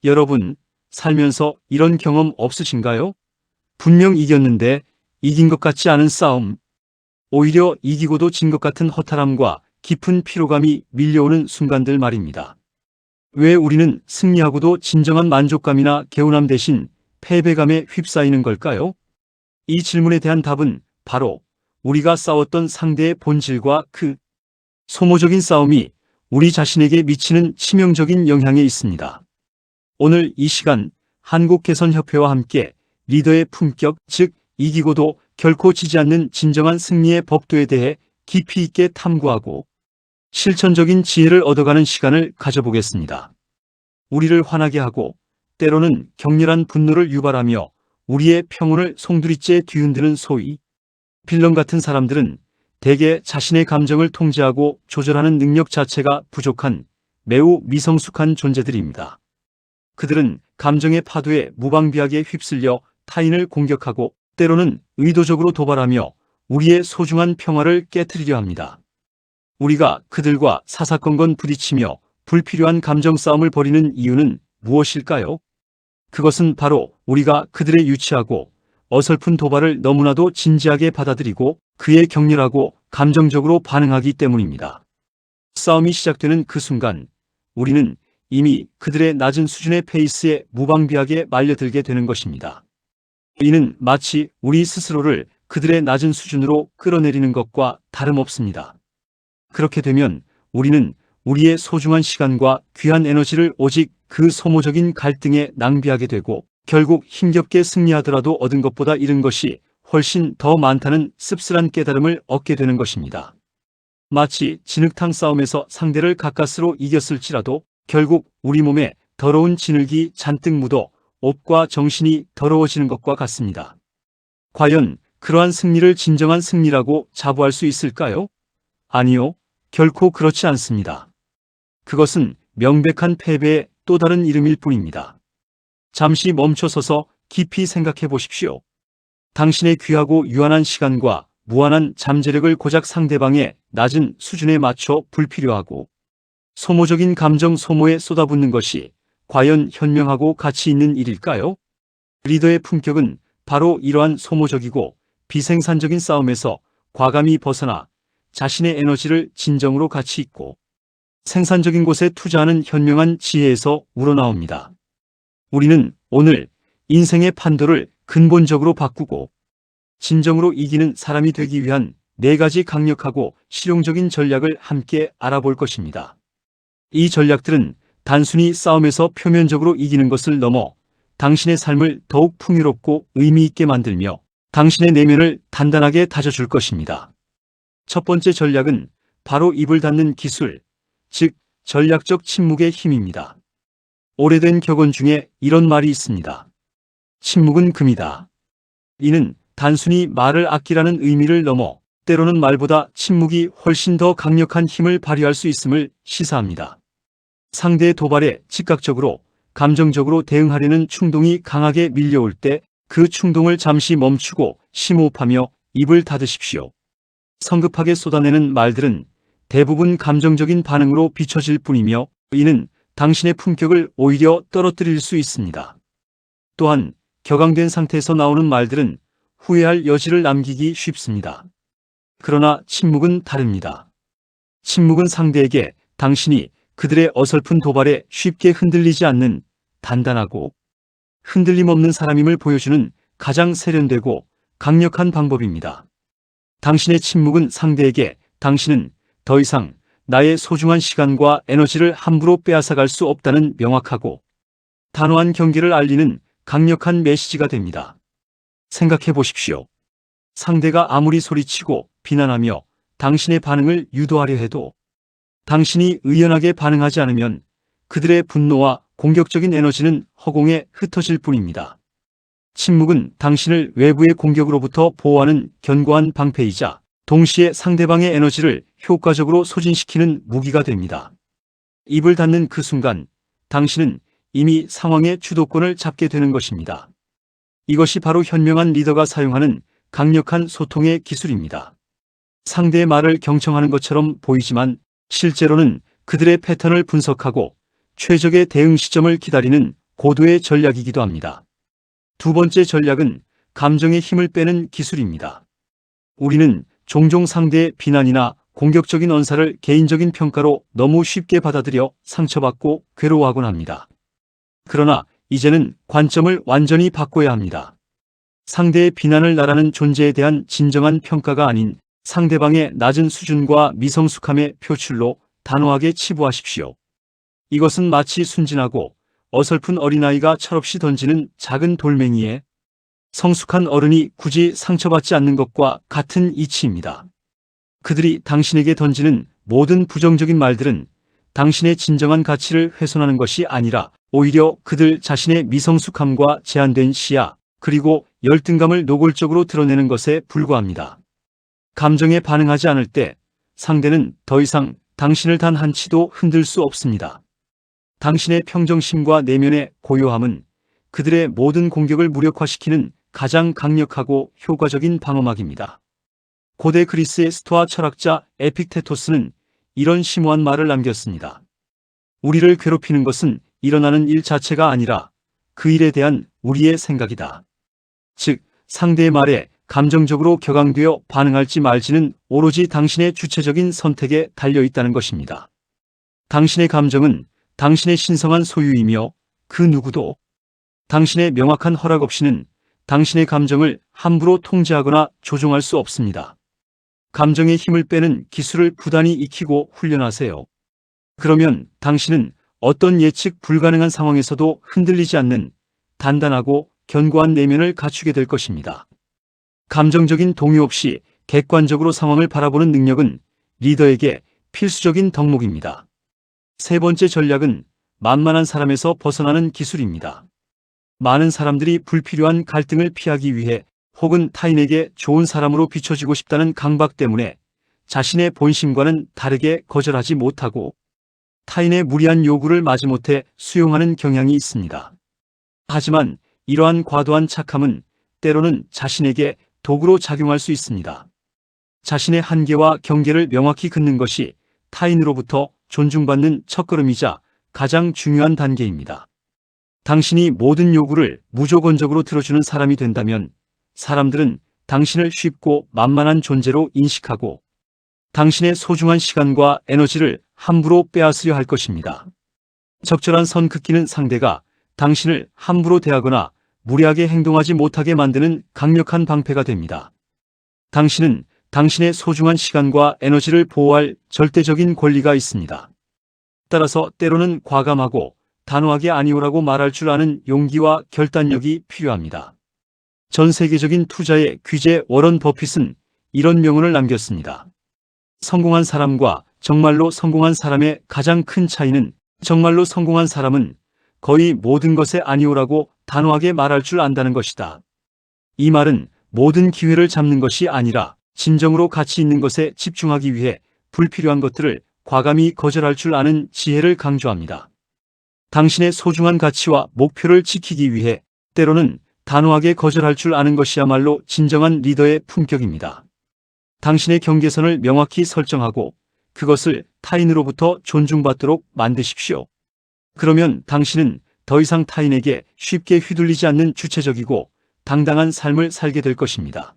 여러분, 살면서 이런 경험 없으신가요? 분명 이겼는데 이긴 것 같지 않은 싸움. 오히려 이기고도 진 것 같은 허탈함과 깊은 피로감이 밀려오는 순간들 말입니다. 왜 우리는 승리하고도 진정한 만족감이나 개운함 대신 패배감에 휩싸이는 걸까요? 이 질문에 대한 답은 바로 우리가 싸웠던 상대의 본질과 그 소모적인 싸움이 우리 자신에게 미치는 치명적인 영향에 있습니다. 오늘 이 시간 한국개선협회와 함께 리더의 품격, 즉 이기고도 결코 지지 않는 진정한 승리의 법도에 대해 깊이 있게 탐구하고 실천적인 지혜를 얻어가는 시간을 가져보겠습니다. 우리를 화나게 하고 때로는 격렬한 분노를 유발하며 우리의 평온을 송두리째 뒤흔드는 소위 빌런 같은 사람들은 대개 자신의 감정을 통제하고 조절하는 능력 자체가 부족한 매우 미성숙한 존재들입니다. 그들은 감정의 파도에 무방비하게 휩쓸려 타인을 공격하고 때로는 의도적으로 도발하며 우리의 소중한 평화를 깨트리려 합니다. 우리가 그들과 사사건건 부딪히며 불필요한 감정 싸움을 벌이는 이유는 무엇일까요? 그것은 바로 우리가 그들의 유치하고 어설픈 도발을 너무나도 진지하게 받아들이고 그에 격렬하고 감정적으로 반응하기 때문입니다. 싸움이 시작되는 그 순간 우리는 이미 그들의 낮은 수준의 페이스에 무방비하게 말려들게 되는 것입니다. 이는 마치 우리 스스로를 그들의 낮은 수준으로 끌어내리는 것과 다름없습니다. 그렇게 되면 우리는 우리의 소중한 시간과 귀한 에너지를 오직 그 소모적인 갈등에 낭비하게 되고 결국 힘겹게 승리하더라도 얻은 것보다 잃은 것이 훨씬 더 많다는 씁쓸한 깨달음을 얻게 되는 것입니다. 마치 진흙탕 싸움에서 상대를 가까스로 이겼을지라도 결국 우리 몸에 더러운 진흙이 잔뜩 묻어 옷과 정신이 더러워지는 것과 같습니다. 과연 그러한 승리를 진정한 승리라고 자부할 수 있을까요? 아니요, 결코 그렇지 않습니다. 그것은 명백한 패배의 또 다른 이름일 뿐입니다. 잠시 멈춰서서 깊이 생각해 보십시오. 당신의 귀하고 유한한 시간과 무한한 잠재력을 고작 상대방의 낮은 수준에 맞춰 불필요하고 소모적인 감정 소모에 쏟아붓는 것이 과연 현명하고 가치 있는 일일까요? 리더의 품격은 바로 이러한 소모적이고 비생산적인 싸움에서 과감히 벗어나 자신의 에너지를 진정으로 가치 있고 생산적인 곳에 투자하는 현명한 지혜에서 우러나옵니다. 우리는 오늘 인생의 판도를 근본적으로 바꾸고 진정으로 이기는 사람이 되기 위한 4가지 강력하고 실용적인 전략을 함께 알아볼 것입니다. 이 전략들은 단순히 싸움에서 표면적으로 이기는 것을 넘어 당신의 삶을 더욱 풍요롭고 의미 있게 만들며 당신의 내면을 단단하게 다져줄 것입니다. 첫 번째 전략은 바로 입을 닫는 기술, 즉 전략적 침묵의 힘입니다. 오래된 격언 중에 이런 말이 있습니다. 침묵은 금이다. 이는 단순히 말을 아끼라는 의미를 넘어 때로는 말보다 침묵이 훨씬 더 강력한 힘을 발휘할 수 있음을 시사합니다. 상대의 도발에 즉각적으로 감정적으로 대응하려는 충동이 강하게 밀려올 때 그 충동을 잠시 멈추고 심호흡하며 입을 닫으십시오. 성급하게 쏟아내는 말들은 대부분 감정적인 반응으로 비춰질 뿐이며 이는 당신의 품격을 오히려 떨어뜨릴 수 있습니다. 또한 격앙된 상태에서 나오는 말들은 후회할 여지를 남기기 쉽습니다. 그러나 침묵은 다릅니다. 침묵은 상대에게 당신이 그들의 어설픈 도발에 쉽게 흔들리지 않는 단단하고 흔들림 없는 사람임을 보여주는 가장 세련되고 강력한 방법입니다. 당신의 침묵은 상대에게 당신은 더 이상 나의 소중한 시간과 에너지를 함부로 빼앗아갈 수 없다는 명확하고 단호한 경계를 알리는 강력한 메시지가 됩니다. 생각해 보십시오. 상대가 아무리 소리치고 비난하며 당신의 반응을 유도하려 해도 당신이 의연하게 반응하지 않으면 그들의 분노와 공격적인 에너지는 허공에 흩어질 뿐입니다. 침묵은 당신을 외부의 공격으로부터 보호하는 견고한 방패이자 동시에 상대방의 에너지를 효과적으로 소진시키는 무기가 됩니다. 입을 닫는 그 순간 당신은 이미 상황의 주도권을 잡게 되는 것입니다. 이것이 바로 현명한 리더가 사용하는 강력한 소통의 기술입니다. 상대의 말을 경청하는 것처럼 보이지만 실제로는 그들의 패턴을 분석하고 최적의 대응 시점을 기다리는 고도의 전략이기도 합니다. 두 번째 전략은 감정의 힘을 빼는 기술입니다. 우리는 종종 상대의 비난이나 공격적인 언사를 개인적인 평가로 너무 쉽게 받아들여 상처받고 괴로워하곤 합니다. 그러나 이제는 관점을 완전히 바꿔야 합니다. 상대의 비난을 나라는 존재에 대한 진정한 평가가 아닌 상대방의 낮은 수준과 미성숙함의 표출로 단호하게 치부하십시오. 이것은 마치 순진하고 어설픈 어린아이가 철없이 던지는 작은 돌멩이에 성숙한 어른이 굳이 상처받지 않는 것과 같은 이치입니다. 그들이 당신에게 던지는 모든 부정적인 말들은 당신의 진정한 가치를 훼손하는 것이 아니라 오히려 그들 자신의 미성숙함과 제한된 시야, 그리고 열등감을 노골적으로 드러내는 것에 불과합니다. 감정에 반응하지 않을 때 상대는 더 이상 당신을 단 한치도 흔들 수 없습니다. 당신의 평정심과 내면의 고요함은 그들의 모든 공격을 무력화시키는 가장 강력하고 효과적인 방어막입니다. 고대 그리스의 스토아 철학자 에픽테토스는 이런 심오한 말을 남겼습니다. 우리를 괴롭히는 것은 일어나는 일 자체가 아니라 그 일에 대한 우리의 생각이다. 즉, 상대의 말에 감정적으로 격앙되어 반응할지 말지는 오로지 당신의 주체적인 선택에 달려 있다는 것입니다. 당신의 감정은 당신의 신성한 소유이며 그 누구도 당신의 명확한 허락 없이는 당신의 감정을 함부로 통제하거나 조종할 수 없습니다. 감정의 힘을 빼는 기술을 부단히 익히고 훈련하세요. 그러면 당신은 어떤 예측 불가능한 상황에서도 흔들리지 않는 단단하고 견고한 내면을 갖추게 될 것입니다. 감정적인 동요 없이 객관적으로 상황을 바라보는 능력은 리더에게 필수적인 덕목입니다. 세 번째 전략은 만만한 사람에서 벗어나는 기술입니다. 많은 사람들이 불필요한 갈등을 피하기 위해 혹은 타인에게 좋은 사람으로 비춰지고 싶다는 강박 때문에 자신의 본심과는 다르게 거절하지 못하고 타인의 무리한 요구를 마지못해 수용하는 경향이 있습니다. 하지만 이러한 과도한 착함은 때로는 자신에게 도구로 작용할 수 있습니다. 자신의 한계와 경계를 명확히 긋는 것이 타인으로부터 존중받는 첫걸음이자 가장 중요한 단계입니다. 당신이 모든 요구를 무조건적으로 들어주는 사람이 된다면 사람들은 당신을 쉽고 만만한 존재로 인식하고 당신의 소중한 시간과 에너지를 함부로 빼앗으려 할 것입니다. 적절한 선 긋기는 상대가 당신을 함부로 대하거나 무례하게 행동하지 못하게 만드는 강력한 방패가 됩니다. 당신은 당신의 소중한 시간과 에너지를 보호할 절대적인 권리가 있습니다. 따라서 때로는 과감하고 단호하게 아니오라고 말할 줄 아는 용기와 결단력이 필요합니다. 전 세계적인 투자의 귀재 워런 버핏은 이런 명언을 남겼습니다. 성공한 사람과 정말로 성공한 사람의 가장 큰 차이는 정말로 성공한 사람은 거의 모든 것에 아니오라고 단호하게 말할 줄 안다는 것이다. 이 말은 모든 기회를 잡는 것이 아니라 진정으로 가치 있는 것에 집중하기 위해 불필요한 것들을 과감히 거절할 줄 아는 지혜를 강조합니다. 당신의 소중한 가치와 목표를 지키기 위해 때로는 단호하게 거절할 줄 아는 것이야말로 진정한 리더의 품격입니다. 당신의 경계선을 명확히 설정하고 그것을 타인으로부터 존중받도록 만드십시오. 그러면 당신은 더 이상 타인에게 쉽게 휘둘리지 않는 주체적이고 당당한 삶을 살게 될 것입니다.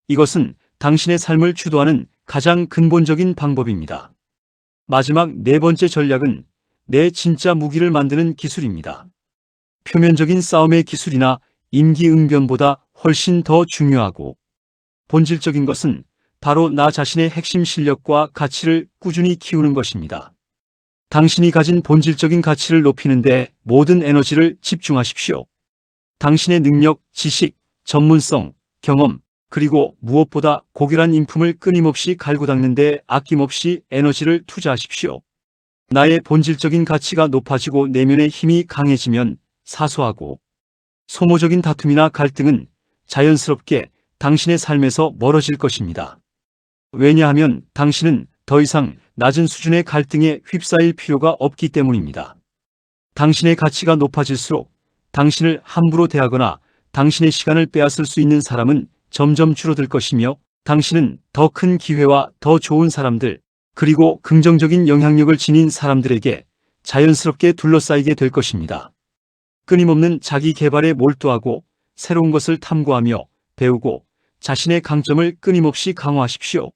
이것은 당신의 삶을 주도하는 가장 근본적인 방법입니다. 마지막 네 번째 전략은 내 진짜 무기를 만드는 기술입니다. 표면적인 싸움의 기술이나 임기응변보다 훨씬 더 중요하고 본질적인 것은 바로 나 자신의 핵심 실력과 가치를 꾸준히 키우는 것입니다. 당신이 가진 본질적인 가치를 높이는 데 모든 에너지를 집중하십시오. 당신의 능력, 지식, 전문성, 경험, 그리고 무엇보다 고결한 인품을 끊임없이 갈고 닦는 데 아낌없이 에너지를 투자하십시오. 나의 본질적인 가치가 높아지고 내면의 힘이 강해지면 사소하고 소모적인 다툼이나 갈등은 자연스럽게 당신의 삶에서 멀어질 것입니다. 왜냐하면 당신은 더 이상 낮은 수준의 갈등에 휩싸일 필요가 없기 때문입니다. 당신의 가치가 높아질수록 당신을 함부로 대하거나 당신의 시간을 빼앗을 수 있는 사람은 점점 줄어들 것이며 당신은 더 큰 기회와 더 좋은 사람들, 그리고 긍정적인 영향력을 지닌 사람들에게 자연스럽게 둘러싸이게 될 것입니다. 끊임없는 자기 개발에 몰두하고 새로운 것을 탐구하며 배우고 자신의 강점을 끊임없이 강화하십시오.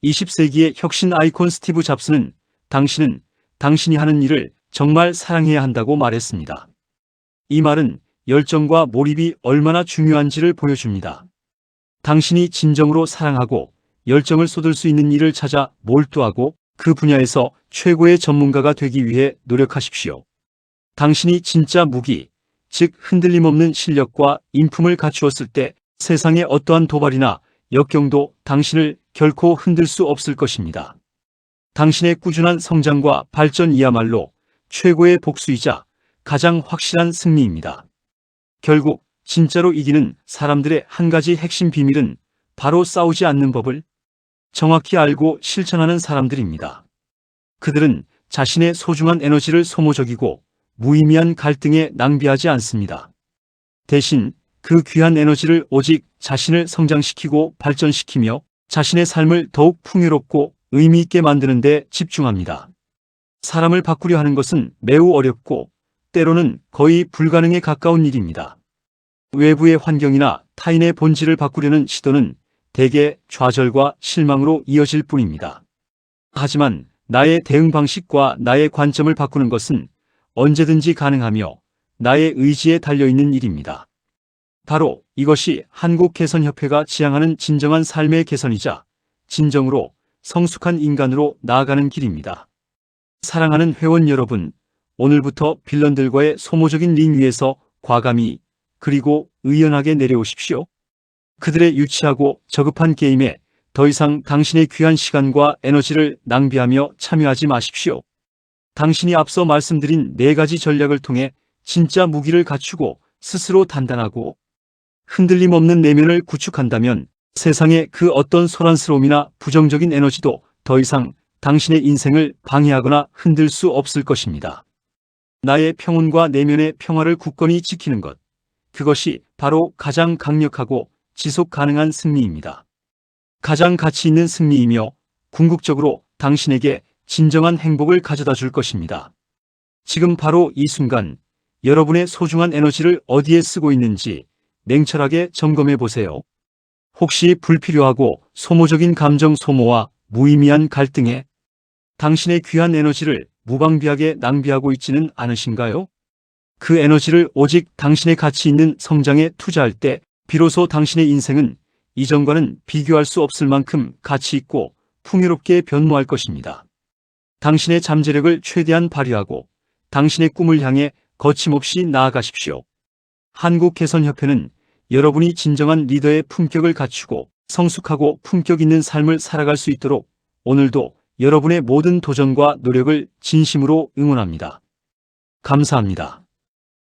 20세기의 혁신 아이콘 스티브 잡스는 당신은 당신이 하는 일을 정말 사랑해야 한다고 말했습니다. 이 말은 열정과 몰입이 얼마나 중요한지를 보여줍니다. 당신이 진정으로 사랑하고 열정을 쏟을 수 있는 일을 찾아 몰두하고 그 분야에서 최고의 전문가가 되기 위해 노력하십시오. 당신이 진짜 무기, 즉 흔들림 없는 실력과 인품을 갖추었을 때 세상의 어떠한 도발이나 역경도 당신을 결코 흔들 수 없을 것입니다. 당신의 꾸준한 성장과 발전이야말로 최고의 복수이자 가장 확실한 승리입니다. 결국 진짜로 이기는 사람들의 한 가지 핵심 비밀은 바로 싸우지 않는 법을 정확히 알고 실천하는 사람들입니다. 그들은 자신의 소중한 에너지를 소모적이고 무의미한 갈등에 낭비하지 않습니다. 대신 그 귀한 에너지를 오직 자신을 성장시키고 발전시키며 자신의 삶을 더욱 풍요롭고 의미 있게 만드는 데 집중합니다. 사람을 바꾸려 하는 것은 매우 어렵고 때로는 거의 불가능에 가까운 일입니다. 외부의 환경이나 타인의 본질을 바꾸려는 시도는 대개 좌절과 실망으로 이어질 뿐입니다. 하지만 나의 대응 방식과 나의 관점을 바꾸는 것은 언제든지 가능하며 나의 의지에 달려있는 일입니다. 바로 이것이 한국개선협회가 지향하는 진정한 삶의 개선이자 진정으로 성숙한 인간으로 나아가는 길입니다. 사랑하는 회원 여러분, 오늘부터 빌런들과의 소모적인 링 위에서 과감히 그리고 의연하게 내려오십시오. 그들의 유치하고 저급한 게임에 더 이상 당신의 귀한 시간과 에너지를 낭비하며 참여하지 마십시오. 당신이 앞서 말씀드린 4가지 전략을 통해 진짜 무기를 갖추고 스스로 단단하고 흔들림 없는 내면을 구축한다면 세상의 그 어떤 소란스러움이나 부정적인 에너지도 더 이상 당신의 인생을 방해하거나 흔들 수 없을 것입니다. 나의 평온과 내면의 평화를 굳건히 지키는 것, 그것이 바로 가장 강력하고 지속 가능한 승리입니다. 가장 가치 있는 승리이며 궁극적으로 당신에게 진정한 행복을 가져다 줄 것입니다. 지금 바로 이 순간 여러분의 소중한 에너지를 어디에 쓰고 있는지 냉철하게 점검해 보세요. 혹시 불필요하고 소모적인 감정 소모와 무의미한 갈등에 당신의 귀한 에너지를 무방비하게 낭비하고 있지는 않으신가요? 그 에너지를 오직 당신의 가치 있는 성장에 투자할 때 비로소 당신의 인생은 이전과는 비교할 수 없을 만큼 가치 있고 풍요롭게 변모할 것입니다. 당신의 잠재력을 최대한 발휘하고 당신의 꿈을 향해 거침없이 나아가십시오. 한국개선협회는 여러분이 진정한 리더의 품격을 갖추고 성숙하고 품격 있는 삶을 살아갈 수 있도록 오늘도 여러분의 모든 도전과 노력을 진심으로 응원합니다. 감사합니다.